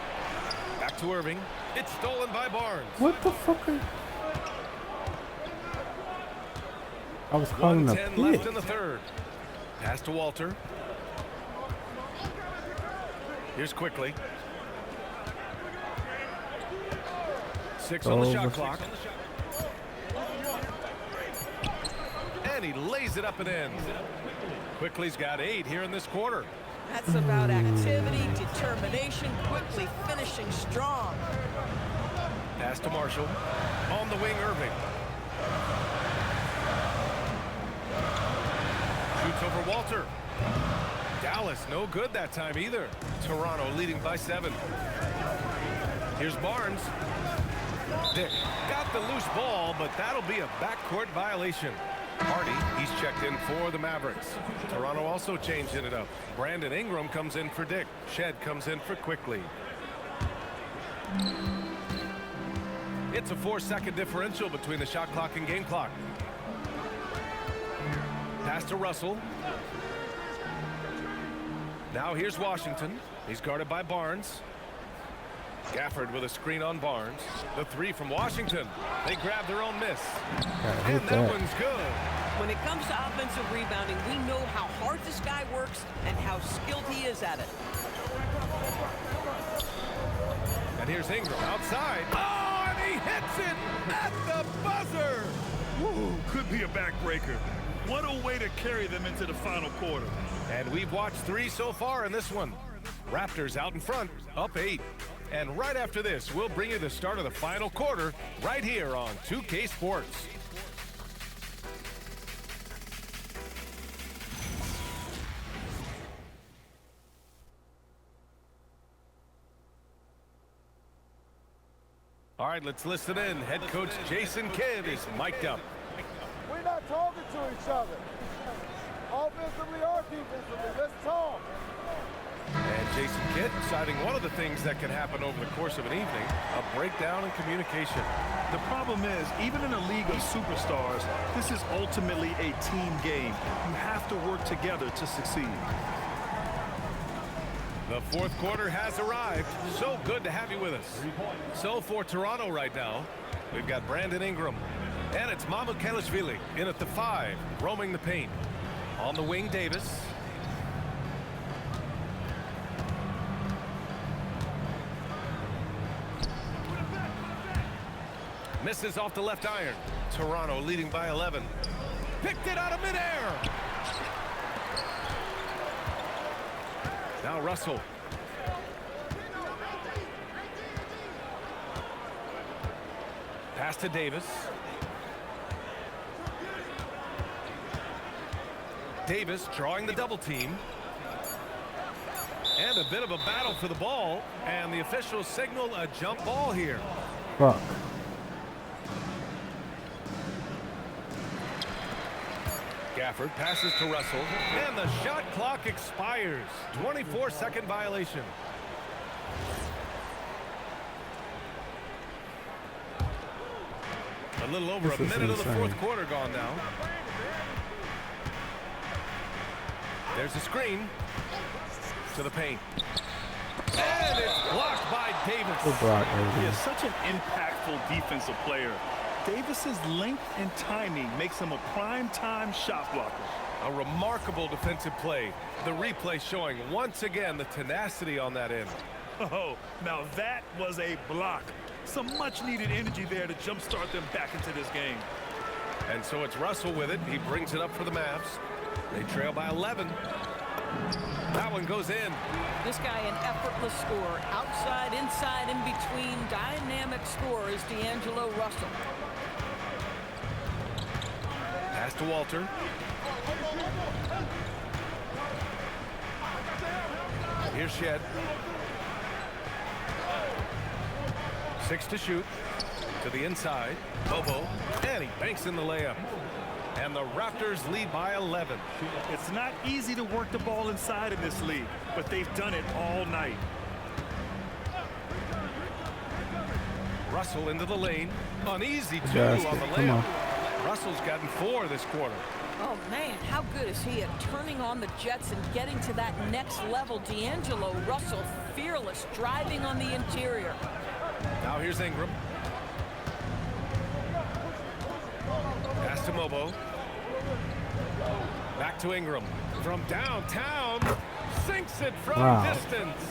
Back to Irving. It's stolen by Barnes. What the fuck? I was calling a 1:10 left pick. in the third. Pass to Walter. Here's quickly. 6 on the shot clock. And he lays it up and in. Quickly's got 8 here in this quarter. That's about activity, determination, quickly finishing strong. Pass to Marshall. On the wing, Irving. Shoots over Walter. Dallas, no good that time either. Toronto leading by 7. Here's Barnes. Dick got the loose ball, but that'll be a backcourt violation. Hardy, he's checked in for the Mavericks. Toronto also changing it up. Brandon Ingram comes in for Dick. Shed comes in for Quickly. It's a 4-second differential between the shot clock and game clock. Pass to Russell. Now here's Washington. He's guarded by Barnes. Gafford with a screen on Barnes. The 3 from Washington. They grab their own miss. And that one's good. When it comes to offensive rebounding, we know how hard this guy works and how skilled he is at it. And here's Ingram outside. Oh, and he hits it at the buzzer. Woo, could be a backbreaker. What a way to carry them into the final quarter. And we've watched 3 so far in this one. Raptors out in front, up 8. And right after this, we'll bring you the start of the final quarter right here on 2K Sports. All right, let's listen in. Head coach Jason Kidd is mic'd up. We're not talking to each other. Offensively or defensively, let's talk. And Jason Kidd citing one of the things that can happen over the course of an evening, a breakdown in communication. The problem is, even in a league of superstars, this is ultimately a team game. You have to work together to succeed. The fourth quarter has arrived. So good to have you with us. So for Toronto right now, we've got Brandon Ingram. And it's Mamukelashvili in at the 5, roaming the paint. On the wing, Davis. Misses off the left iron. Toronto leading by 11. Picked it out of midair. Now Russell. Pass to Davis. Davis drawing the double team. And a bit of a battle for the ball. And the officials signal a jump ball here. Fuck. Gafford passes to Russell. And the shot clock expires. 24-second violation. A little over a minute of the fourth quarter gone now. There's a screen to the paint. And it's blocked by Davis. He is such an impactful defensive player. Davis's length and timing makes him a prime-time shot blocker. A remarkable defensive play. The replay showing once again the tenacity on that end. Oh, now that was a block. Some much-needed energy there to jumpstart them back into this game. And so it's Russell with it. He brings it up for the Mavs. They trail by 11. That one goes in. This guy an effortless scorer. Outside, inside, in between. Dynamic scorer is D'Angelo Russell. Pass to Walter. Here's Shed. 6 to shoot. To the inside. Bobo. And he banks in the layup. And the Raptors lead by 11. It's not easy to work the ball inside in this league, but they've done it all night. Russell into the lane. Uneasy two on the layup. Russell's gotten 4 this quarter. Oh, man, how good is he at turning on the Jets and getting to that next level? D'Angelo Russell, fearless, driving on the interior. Now here's Ingram. Pass to Mobo. Back to Ingram. From downtown. Sinks it from distance.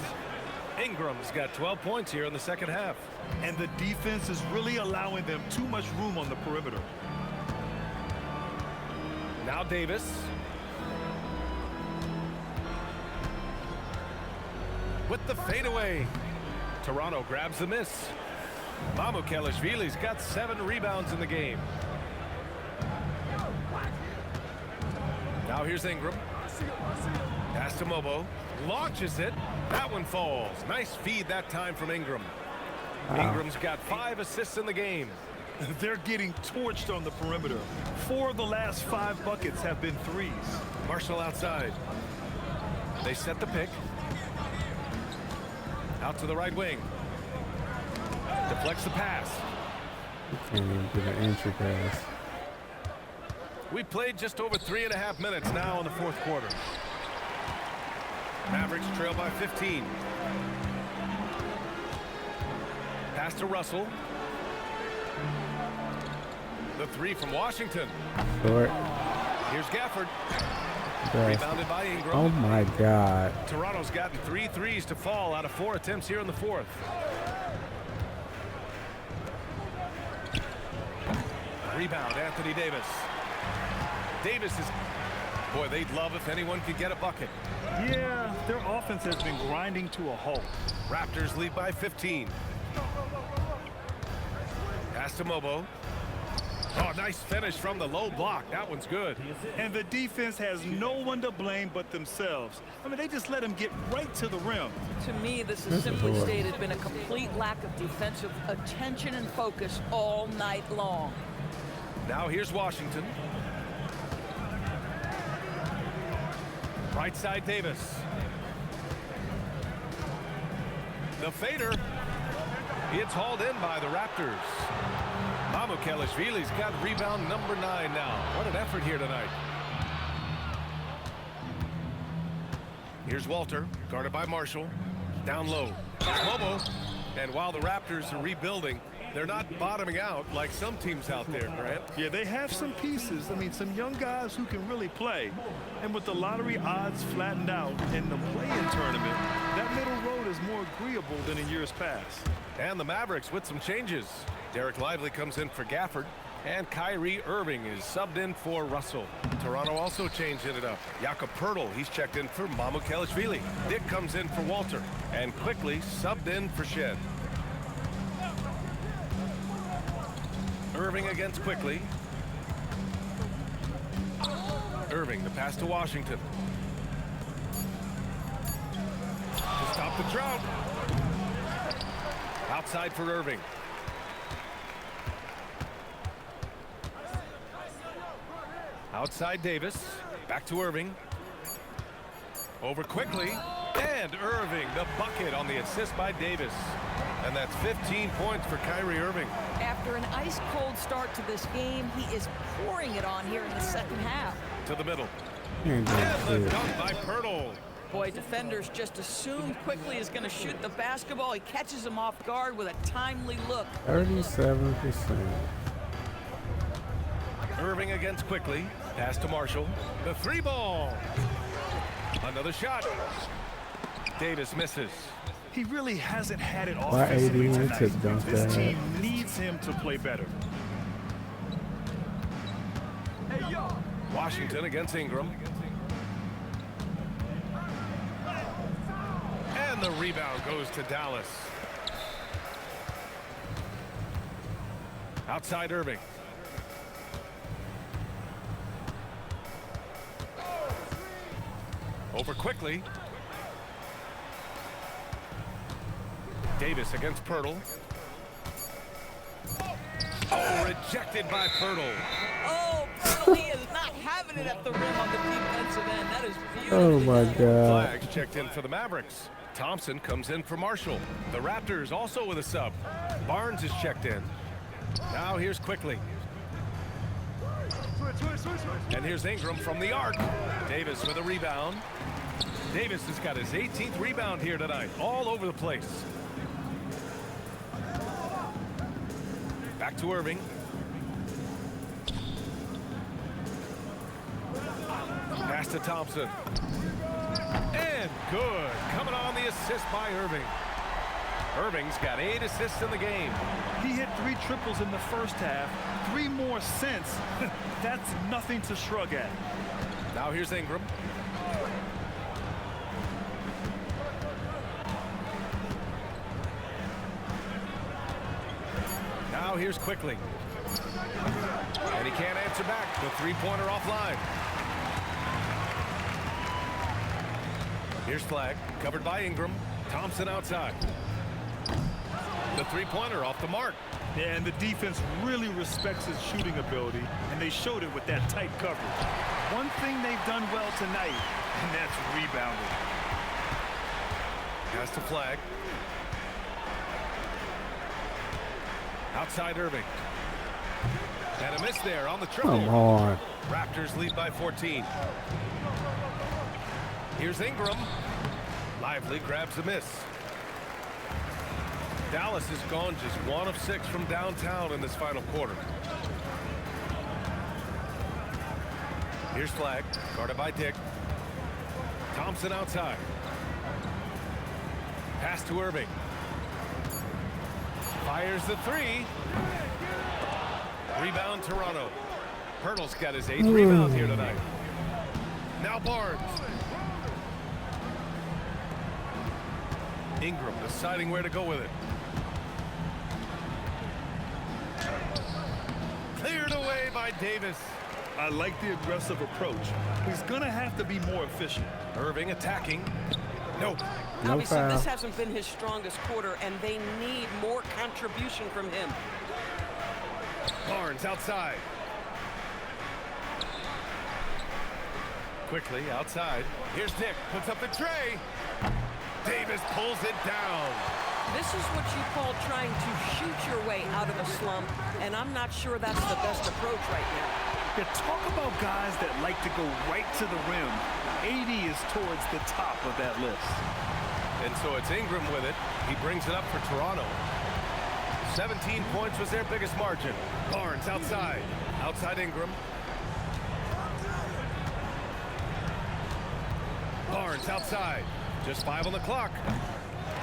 Ingram's got 12 points here in the second half. And the defense is really allowing them too much room on the perimeter. Now Davis. With the fadeaway. Toronto grabs the miss. Mamukelashvili's got 7 rebounds in the game. Now here's Ingram. Pass to Mobo. Launches it. That one falls. Nice feed that time from Ingram. Ingram's got 5 assists in the game. They're getting torched on the perimeter. 4 of the last 5 buckets have been threes. Marshall outside. They set the pick. Out to the right wing. Deflects the pass. Can't even get an entry pass. We played just over 3.5 minutes now in the fourth quarter. Mavericks trail by 15. Pass to Russell. The 3 from Washington. Short. Here's Gafford. Rebounded by Ingram. Oh my God. Toronto's gotten 3 threes to fall out of 4 attempts here in the fourth. Rebound, Anthony Davis. Davis is... Boy, they'd love if anyone could get a bucket. Yeah, their offense has been grinding to a halt. Raptors lead by 15. Pass to Mobo. Oh, nice finish from the low block. That one's good. And the defense has no one to blame but themselves. I mean, they just let him get right to the rim. To me, this has simply stated been a complete lack of defensive attention and focus all night long. Now here's Washington. Right side Davis. The fader. It's hauled in by the Raptors. Mamukelashvili's got rebound number 9 now. What an effort here tonight. Here's Walter, guarded by Marshall. Down low. Mobo. And while the Raptors are rebuilding, they're not bottoming out like some teams out there, Grant. Yeah, they have some pieces. I mean, some young guys who can really play. And with the lottery odds flattened out in the play-in tournament, that middle road is more agreeable than in years past. And the Mavericks with some changes. Derek Lively comes in for Gafford, and Kyrie Irving is subbed in for Russell. Toronto also changed it up. Jakob Poeltl, he's checked in for Mamukelashvili. Dick comes in for Walter, and quickly subbed in for Shed. Irving against Quickly. Irving, the pass to Washington. To stop the drought. Outside for Irving. Outside Davis. Back to Irving. Over Quickly. And Irving, the bucket on the assist by Davis. And that's 15 points for Kyrie Irving. After an ice-cold start to this game, he is pouring it on here in the second half. To the middle. And the dunk by Poeltl. Boy, defenders just assume Quickly is going to shoot the basketball. He catches him off guard with a timely look. 37%. Irving against Quickly. Pass to Marshall. The 3-ball. Another shot. Davis misses. He really hasn't had it offensively tonight. This team needs him to play better. Washington against Ingram. And the rebound goes to Dallas. Outside Irving. Over Quickly. Davis against Poeltl. Oh, rejected by Poeltl. Oh, Poeltl, he is not having it at the rim on the defensive end. That is beautiful. Oh my God. Flags checked in for the Mavericks. Thompson comes in for Marshall. The Raptors also with a sub. Barnes is checked in. Now here's Quickly. And here's Ingram from the arc. Davis with a rebound. Davis has got his 18th rebound here tonight. All over the place. Back to Irving. Pass to Thompson. And good. Coming on the assist by Irving. Irving's got 8 assists in the game. He hit 3 triples in the first half, 3 more since. That's nothing to shrug at. Now here's Ingram. Now here's Quickly. And he can't answer back. The three-pointer offline. Here's Flagg, covered by Ingram. Thompson outside. The three-pointer off the mark. Yeah, and the defense really respects his shooting ability, and they showed it with that tight coverage. One thing they've done well tonight, and that's rebounding. Pass to Flagg. Outside Irving. And a miss there on the triple. Come on. Raptors lead by 14. Here's Ingram. Lively grabs the miss. Dallas has gone just 1 of 6 from downtown in this final quarter. Here's Flagg, guarded by Dick. Thompson outside. Pass to Irving. Fires the 3. Rebound Toronto. Hurdle's got his 8th rebound here tonight. Now Barnes. Ingram deciding where to go with it. Cleared away by Davis. I like the aggressive approach. He's going to have to be more efficient. Irving attacking. Nope. No Obviously, foul. this hasn't been his strongest quarter, and they need more contribution from him. Barnes outside. Quickly outside. Here's Dick. Puts up the tray. Davis pulls it down. This is what you call trying to shoot your way out of a slump, and I'm not sure that's the best approach right now. Yeah, talk about guys that like to go right to the rim. 80 is towards the top of that list. And so it's Ingram with it. He brings it up for Toronto. 17 points was their biggest margin. Barnes outside. Outside Ingram. Barnes outside. Just 5 on the clock.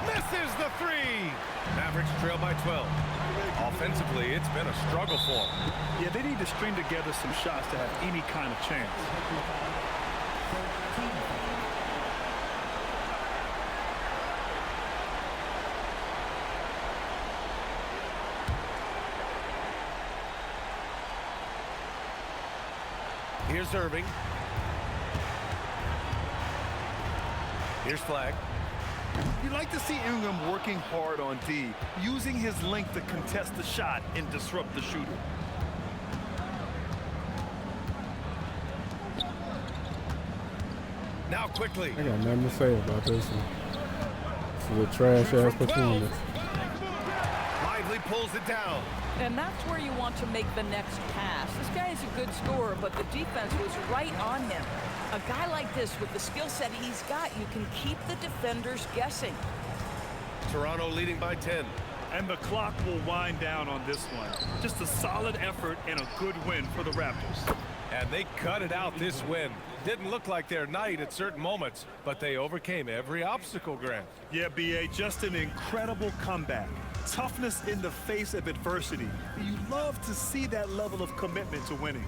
Misses the 3. Mavericks trail by 12. Offensively, it's been a struggle for them. Yeah, they need to string together some shots to have any kind of chance. Here's Irving. Here's Flagg. You like to see Ingram working hard on D, using his length to contest the shot and disrupt the shooter. Now Quickly. I got nothing to say about this one. This is a trash-ass performance. Lively pulls it down. And that's where you want to make the next pass. This guy is a good scorer, but the defense was right on him. A guy like this, with the skill set he's got, you can keep the defenders guessing. Toronto leading by 10. And the clock will wind down on this one. Just a solid effort and a good win for the Raptors. And they cut it out this win. Didn't look like their night at certain moments, but they overcame every obstacle, Grant. Yeah, B.A., just an incredible comeback. Toughness in the face of adversity. You love to see that level of commitment to winning.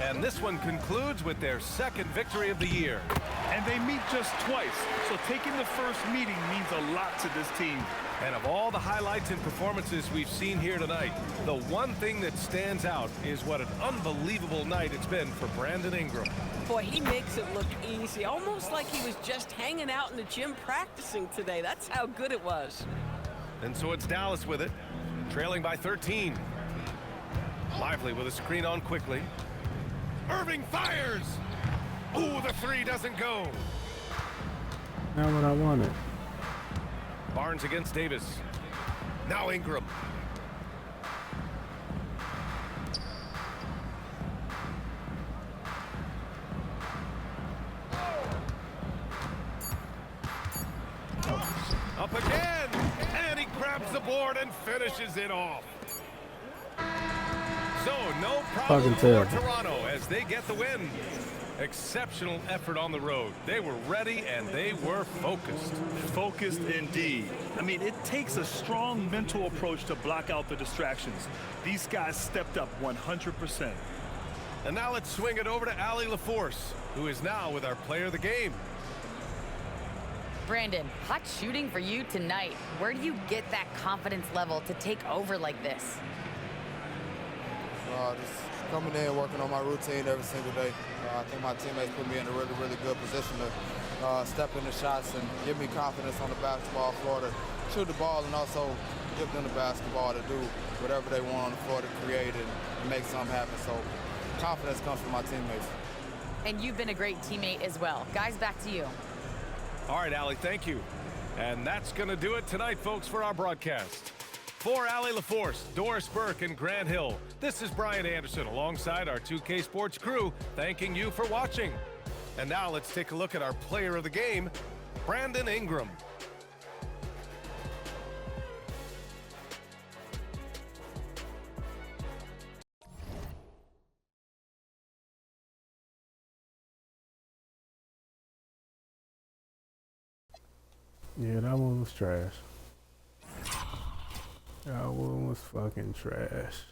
And this one concludes with their 2nd victory of the year. And they meet just twice, so taking the first meeting means a lot to this team. And of all the highlights and performances we've seen here tonight, the one thing that stands out is what an unbelievable night it's been for Brandon Ingram. Boy, he makes it look easy, almost like he was just hanging out in the gym practicing today. That's how good it was. And so it's Dallas with it, trailing by 13. Lively with a screen on Quickly. Irving fires! Ooh, the 3 doesn't go. Not what I wanted. Barnes against Davis. Now Ingram. Up again! And he grabs the board and finishes it off. So no problem for Toronto as they get the win. Exceptional effort on the road. They were ready and they were focused. Focused indeed. I mean, it takes a strong mental approach to block out the distractions. These guys stepped up 100%. And now let's swing it over to Allie LaForce, who is now with our player of the game. Brandon, hot shooting for you tonight. Where do you get that confidence level to take over like this? Just coming in, working on my routine every single day. I think my teammates put me in a really, really good position to step in the shots and give me confidence on the basketball floor to shoot the ball, and also give them the basketball to do whatever they want on the floor to create and make something happen. So confidence comes from my teammates. And you've been a great teammate as well. Guys, back to you. All right, Allie, thank you. And that's going to do it tonight, folks, for our broadcast. For Allie LaForce, Doris Burke, and Grant Hill, this is Brian Anderson alongside our 2K Sports crew, thanking you for watching. And now let's take a look at our player of the game, Brandon Ingram. Yeah, that one was trash. That one was fucking trash.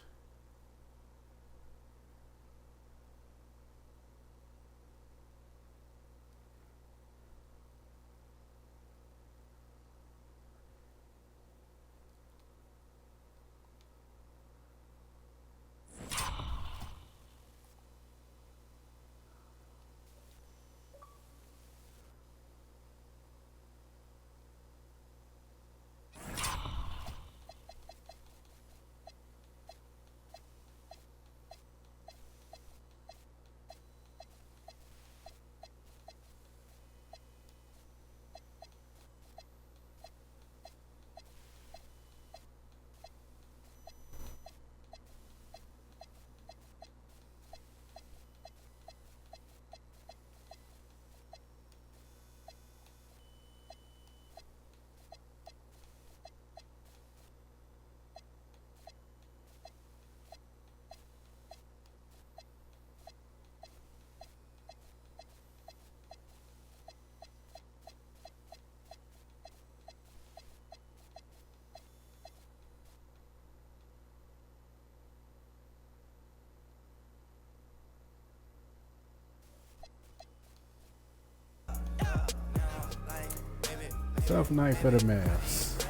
Tough night for the Mavs.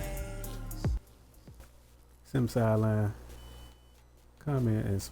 Sim sideline. Comment is